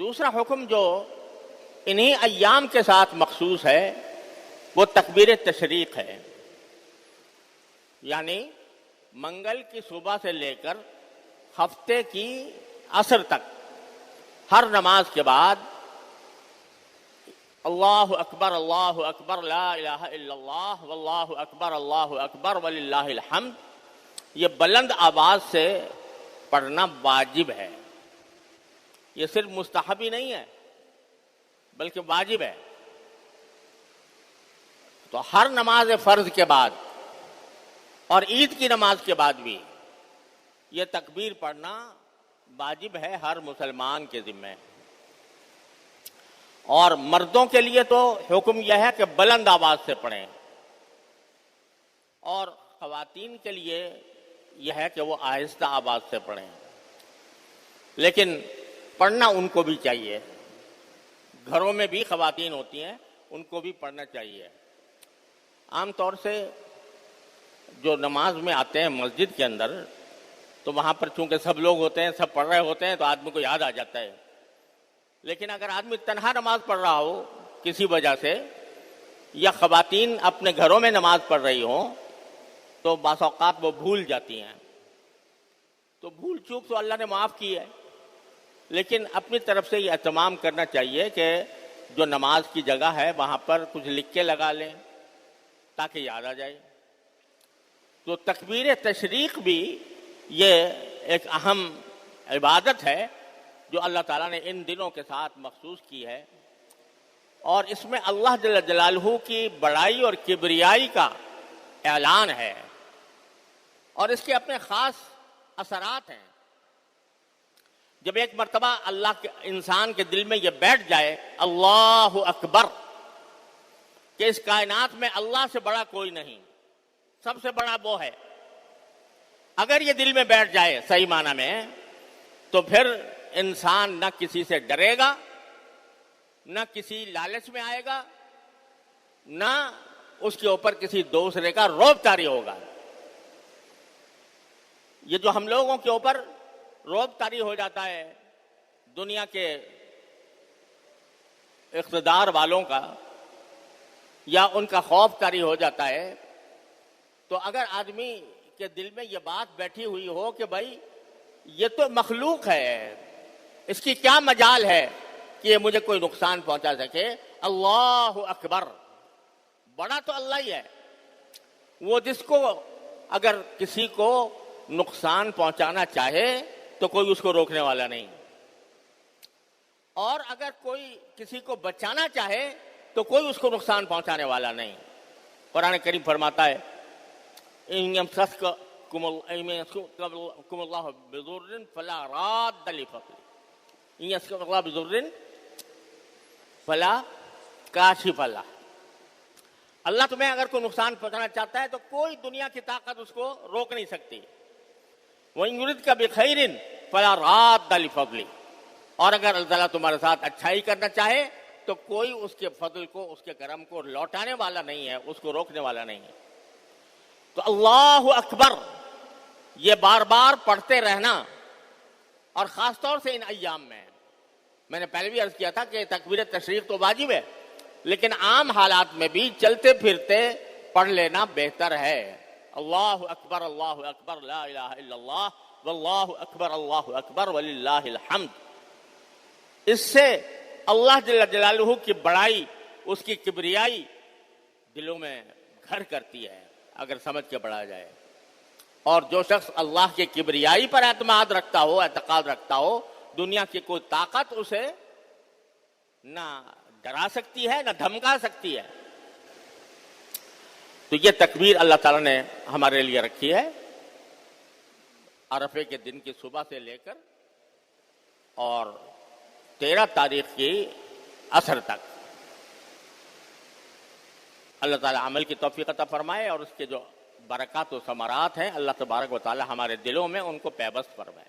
دوسرا حکم جو انہی ایام کے ساتھ مخصوص ہے وہ تکبیر تشریق ہے، یعنی منگل کی صبح سے لے کر ہفتے کی عصر تک ہر نماز کے بعد اللہ اکبر لا الہ الا اللہ واللہ اکبر وللہ الحمد، یہ بلند آواز سے پڑھنا واجب ہے۔ یہ صرف مستحب ہی نہیں ہے بلکہ واجب ہے۔ تو ہر نماز فرض کے بعد اور عید کی نماز کے بعد بھی یہ تکبیر پڑھنا واجب ہے ہر مسلمان کے ذمہ۔ اور مردوں کے لیے تو حکم یہ ہے کہ بلند آواز سے پڑھیں، اور خواتین کے لیے یہ ہے کہ وہ آہستہ آواز سے پڑھیں، لیکن پڑھنا ان کو بھی چاہیے۔ گھروں میں بھی خواتین ہوتی ہیں، ان کو بھی پڑھنا چاہیے۔ عام طور سے جو نماز میں آتے ہیں مسجد کے اندر، تو وہاں پر چونکہ سب لوگ ہوتے ہیں، سب پڑھ رہے ہوتے ہیں، تو آدمی کو یاد آ جاتا ہے۔ لیکن اگر آدمی تنہا نماز پڑھ رہا ہو کسی وجہ سے، یا خواتین اپنے گھروں میں نماز پڑھ رہی ہوں، تو بعض اوقات وہ بھول جاتی ہیں۔ تو بھول چوک تو اللہ نے معاف کی ہے، لیکن اپنی طرف سے یہ اہتمام کرنا چاہیے کہ جو نماز کی جگہ ہے وہاں پر کچھ لکھ کے لگا لیں تاکہ یاد آ جائے۔ تو تکبیر تشریق بھی یہ ایک اہم عبادت ہے جو اللہ تعالیٰ نے ان دنوں کے ساتھ مخصوص کی ہے، اور اس میں اللہ جل جلالہ کی بڑائی اور کبریائی کا اعلان ہے، اور اس کے اپنے خاص اثرات ہیں۔ جب ایک مرتبہ اللہ کے انسان کے دل میں یہ بیٹھ جائے اللہ اکبر، کہ اس کائنات میں اللہ سے بڑا کوئی نہیں، سب سے بڑا وہ ہے، اگر یہ دل میں بیٹھ جائے صحیح معنی میں، تو پھر انسان نہ کسی سے ڈرے گا، نہ کسی لالچ میں آئے گا، نہ اس کے اوپر کسی دوسرے کا روب طاری ہوگا۔ یہ جو ہم لوگوں کے اوپر روب طاری ہو جاتا ہے دنیا کے اقتدار والوں کا، یا ان کا خوف طاری ہو جاتا ہے، تو اگر آدمی کے دل میں یہ بات بیٹھی ہوئی ہو کہ بھائی یہ تو مخلوق ہے، اس کی کیا مجال ہے کہ یہ مجھے کوئی نقصان پہنچا سکے، اللہ اکبر، بڑا تو اللہ ہی ہے، وہ جس کو اگر کسی کو نقصان پہنچانا چاہے تو کوئی اس کو روکنے والا نہیں، اور اگر کوئی کسی کو بچانا چاہے تو کوئی اس کو نقصان پہنچانے والا نہیں۔ قرآن کریم فرماتا ہے إن يمسسكم الله بضر فلا راد لفضله إن يمسسكم الله بضر فلا كاشف له۔ اللہ تمہیں اگر کوئی نقصان پہنچانا چاہتا ہے تو کوئی دنیا کی طاقت اس کو روک نہیں سکتی۔ وَإِن يُرِدْكَ بِخَيْرٍ فَلَا رَادَّ لِفَضْلِهِ، اور اگر اللہ تعالیٰ تمہارے ساتھ اچھائی کرنا چاہے تو کوئی اس کے فضل کو، اس کے کرم کو لوٹانے والا نہیں ہے، اس کو روکنے والا نہیں ہے۔ تو اللہ اکبر یہ بار بار پڑھتے رہنا، اور خاص طور سے ان ایام میں نے پہلے بھی عرض کیا تھا کہ تکبیر تشریق تو واجب ہے، لیکن عام حالات میں بھی چلتے پھرتے پڑھ لینا بہتر ہے۔ اللہ اکبر لا الہ الا اللہ واللہ اکبر وللہ الحمد۔ اس سے اللہ جل جلالہ کی بڑائی، اس کی کبریائی دلوں میں گھر کرتی ہے اگر سمجھ کے پڑھا جائے۔ اور جو شخص اللہ کی کبریائی پر اعتماد رکھتا ہو، اعتقاد رکھتا ہو، دنیا کی کوئی طاقت اسے نہ ڈرا سکتی ہے نہ دھمکا سکتی ہے۔ تو یہ تکبیر اللہ تعالیٰ نے ہمارے لیے رکھی ہے، عرفے کے دن کی صبح سے لے کر اور 13 تاریخ کی عصر تک۔ اللہ تعالیٰ عمل کی توفیق عطا فرمائے، اور اس کے جو برکات و ثمرات ہیں اللہ تبارک و تعالیٰ ہمارے دلوں میں ان کو پیوست فرمائے۔